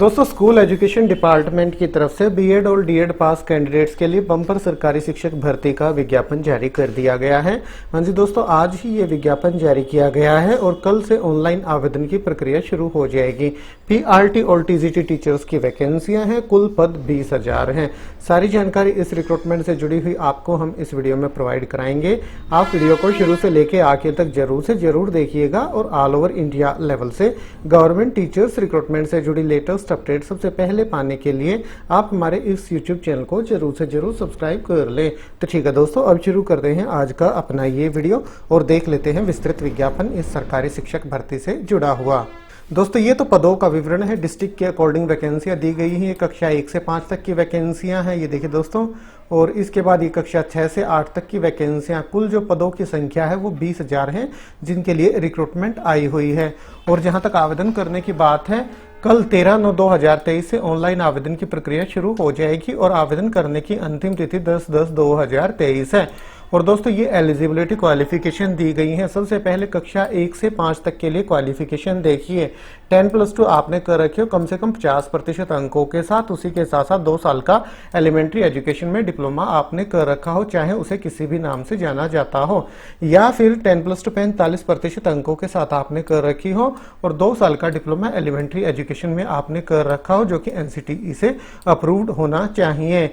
दोस्तों school education department की तरफ से बीएड और डीएड पास कैंडिडेट्स के लिए बम्पर सरकारी शिक्षक भर्ती का विज्ञापन जारी कर दिया गया है। हाँ जी दोस्तों, आज ही ये विज्ञापन जारी किया गया है और कल से ऑनलाइन आवेदन की प्रक्रिया शुरू हो जाएगी। पीआरटी और टीजीटी टीचर्स की वैकेंसियां हैं, कुल पद 20,000 हैं। सारी जानकारी इस रिक्रूटमेंट से जुड़ी हुई आपको हम इस वीडियो में प्रोवाइड कराएंगे। आप वीडियो को शुरू से लेके आखिर तक जरूर से जरूर देखिएगा और ऑल ओवर इंडिया लेवल से गवर्नमेंट टीचर्स रिक्रूटमेंट से जुड़ी लेटेस्ट अपडेट सबसे पहले पाने के लिए आप हमारे इस YouTube चैनल को जरूर से जरूर सब्सक्राइब कर लें। तो ठीक है दोस्तों, अब शुरू करते हैं आज का अपना ये वीडियो और देख लेते हैं विस्तृत विज्ञापन इस सरकारी शिक्षक भर्ती से जुड़ा हुआ। दोस्तों ये तो पदों का विवरण है, डिस्ट्रिक्ट के अकॉर्डिंग वैकेंसियां दी गई हैं। कक्षा 1 से 5 तक की वैकेंसियां हैं, ये देखिए दोस्तों। और इसके बाद ये कक्षा 6 से 8 तक की वैकेंसियां, कुल जो पदों की संख्या है वो 20,000 है जिनके लिए रिक्रूटमेंट आई हुई है। और जहां तक आवेदन करने की बात है, कल 13/9/2023 से ऑनलाइन आवेदन की प्रक्रिया शुरू हो जाएगी और आवेदन करने की अंतिम तिथि 10/10/2023 है। और दोस्तों ये एलिजिबिलिटी क्वालिफिकेशन दी गई है। सबसे पहले कक्षा 1 से 5 तक के लिए क्वालिफिकेशन देखिए, 10+2 आपने कर रखे हो कम से कम 50% अंकों के साथ। उसी के साथ साथ 2 साल का एलिमेंट्री एजुकेशन में डिप्लोमा आपने कर रखा हो, चाहे उसे किसी भी नाम से जाना जाता हो, या फिर 10+2 45% अंकों के साथ आपने कर रखी हो और 2 साल का डिप्लोमा एलिमेंट्री एजुकेशन में आपने कर रखा हो जो कि एनसीटीई से अप्रूव्ड होना चाहिए।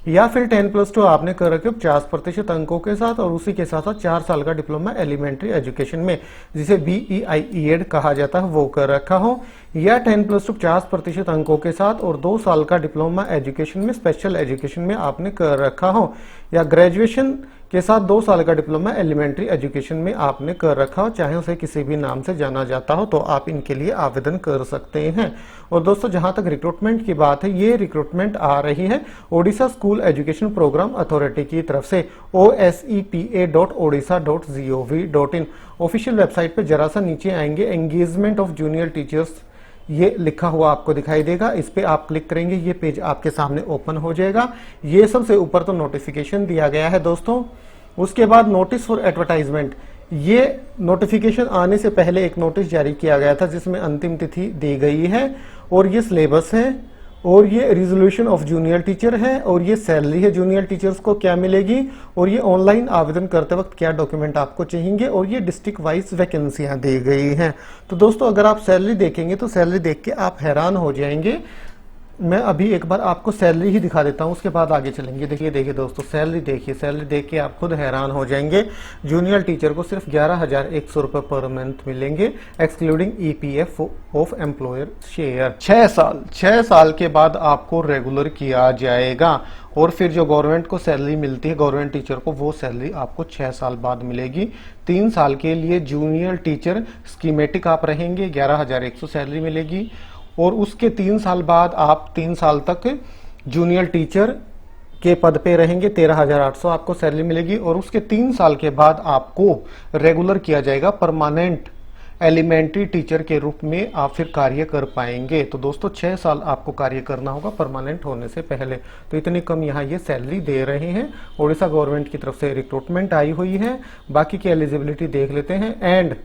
या फिर 10+2 आपने कर रखे हो 50% अंकों के साथ और उसी के साथ साथ 4 साल का डिप्लोमा एलिमेंट्री एजुकेशन में, जिसे BEIED कहा जाता है, वो कर रखा हो। या 10+2 50% अंकों के साथ और 2 साल का डिप्लोमा एजुकेशन में, स्पेशल एजुकेशन में आपने कर रखा हो। या ग्रेजुएशन के साथ 2 साल का डिप्लोमा एलिमेंट्री एजुकेशन में आपने कर रखा हो, चाहे उसे किसी भी नाम से जाना जाता हो, तो आप इनके लिए आवेदन कर सकते हैं। और दोस्तों जहां तक रिक्रूटमेंट की बात है, ये रिक्रूटमेंट आ रही है Odisha school education program authority की तरफ से osepa.odisha.gov.in ऑफिशियल वेबसाइट पे जरा सा नीचे आएंगे, एंगेजमेंट ऑफ जूनियर टीचर्स ये लिखा हुआ आपको दिखाई देगा। इस पे आप क्लिक करेंगे, ये पेज आपके सामने ओपन हो जाएगा। ये सबसे ऊपर तो नोटिफिकेशन दिया गया है दोस्तों। उसके बाद नोटिस फॉर एडवर्टाइजमेंट, ये नोटिफिकेशन आने से पहले एक नोटिस जारी किया गया था जिसमें अंतिम तिथि दी गई है। और ये सिलेबस है और ये रिजोल्यूशन ऑफ जूनियर टीचर है और ये सैलरी है जूनियर टीचर्स को क्या मिलेगी और ये ऑनलाइन आवेदन करते वक्त क्या डॉक्यूमेंट आपको चाहिए और ये डिस्ट्रिक्ट वाइज वैकेंसियां दी गई हैं। तो दोस्तों अगर आप सैलरी देखेंगे तो सैलरी देख के आप हैरान हो जाएंगे। मैं अभी एक बार आपको सैलरी ही दिखा देता हूं, उसके बाद आगे चलेंगे। देखिए दोस्तों, सैलरी देखिए, सैलरी देख के आप खुद हैरान हो जाएंगे। जूनियर टीचर को सिर्फ 11,100 रुपए पर मंथ मिलेंगे, excluding EPF of employer share. 6 साल के बाद आपको रेगुलर किया जाएगा और फिर जो गवर्नमेंट को सैलरी मिलती है गवर्नमेंट टीचर को, वो सैलरी आपको 6 साल बाद मिलेगी। 3 साल के लिए जूनियर टीचर स्कीमेटिक आप रहेंगे, 11,100 सैलरी मिलेगी। और उसके 3 साल बाद आप 3 साल तक जूनियर टीचर के पद पे रहेंगे, 13,800 आपको सैलरी मिलेगी। और उसके 3 साल के बाद आपको रेगुलर किया जाएगा, परमानेंट एलिमेंट्री टीचर के रूप में आप फिर कार्य कर पाएंगे। तो दोस्तों 6 साल आपको कार्य करना होगा परमानेंट होने से पहले। तो इतनी कम यहाँ ये सैलरी दे रहे हैं। ओडिशा गवर्नमेंट की तरफ से रिक्रूटमेंट आई हुई है। बाकी की एलिजिबिलिटी देख लेते हैं। And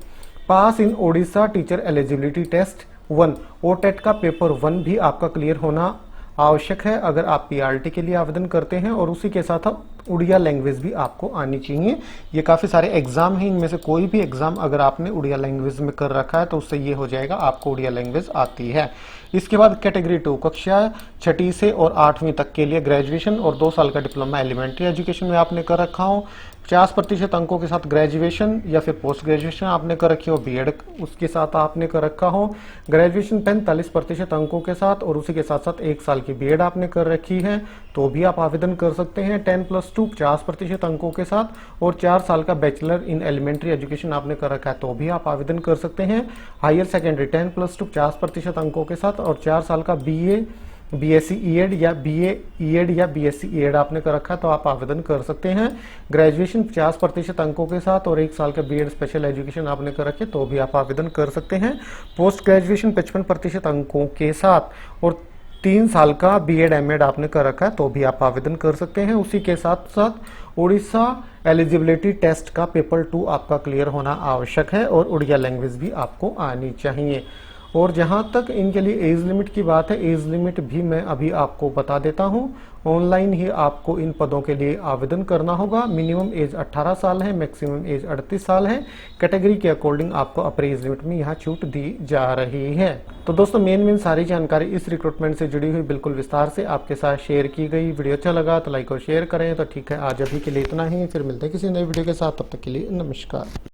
pass in Odisha teacher eligibility test 1, OTET का पेपर 1 भी आपका क्लियर होना आवश्यक है अगर आप PRT के लिए आवेदन करते हैं। और उसी के साथ उड़िया लैंग्वेज भी आपको आनी चाहिए। ये काफी सारे एग्जाम हैं, इनमें से कोई भी एग्जाम अगर आपने उड़िया लैंग्वेज में कर रखा है तो उससे ये हो जाएगा आपको उड़िया लैंग्वेज आती है। इसके बाद कैटेगरी 2, कक्षा 6 से और 8वीं तक के लिए ग्रेजुएशन और 2 साल का डिप्लोमा एलिमेंट्री एजुकेशन में आपने कर रखा हो, 50% अंकों के साथ ग्रेजुएशन या फिर पोस्ट ग्रेजुएशन आपने कर रखी हो, BED उसके साथ आपने कर रखा हो, ग्रेजुएशन 45% अंकों के साथ और उसी के साथ साथ 1 साल की BED आपने कर रखी है, तो भी आप आवेदन कर सकते हैं। 10+2 50% अंकों के साथ और 4 साल का बैचलर इन एलिमेंट्री एजुकेशन आपने कर रखा है, तो भी आप आवेदन कर सकते हैं। हायर सेकेंडरी 10+2 50% अंकों के साथ और 4 साल का BSc ED या BA ED या BSc ED आपने कर रखा है, तो आप आवेदन कर सकते हैं। ग्रेजुएशन 50% अंकों के साथ और 1 साल का BED स्पेशल एजुकेशन आपने कर रखे, तो भी आप आवेदन कर सकते हैं। पोस्ट ग्रेजुएशन 55% अंकों के साथ और 3 साल का BED MAD आपने कर रखा है, तो भी आप आवेदन कर सकते हैं। उसी के साथ साथ उड़ीसा एलिजिबिलिटी टेस्ट का पेपर 2 आपका क्लियर होना आवश्यक है और उड़िया लैंग्वेज भी आपको आनी चाहिए। और जहां तक इनके लिए एज लिमिट की बात है, एज लिमिट भी मैं अभी आपको बता देता हूं। ऑनलाइन ही आपको इन पदों के लिए आवेदन करना होगा। मिनिमम एज 18 साल है, मैक्सिमम एज 38 साल है। कैटेगरी के अकॉर्डिंग आपको अपर एज लिमिट में यहाँ छूट दी जा रही है। तो दोस्तों मेन सारी जानकारी इस रिक्रूटमेंट से जुड़ी हुई बिल्कुल विस्तार से आपके साथ शेयर की गई। वीडियो अच्छा लगा तो लाइक और शेयर करें। तो ठीक है, आज अभी के लिए इतना ही, फिर मिलते हैं किसी नई वीडियो के साथ। तब तक के लिए नमस्कार।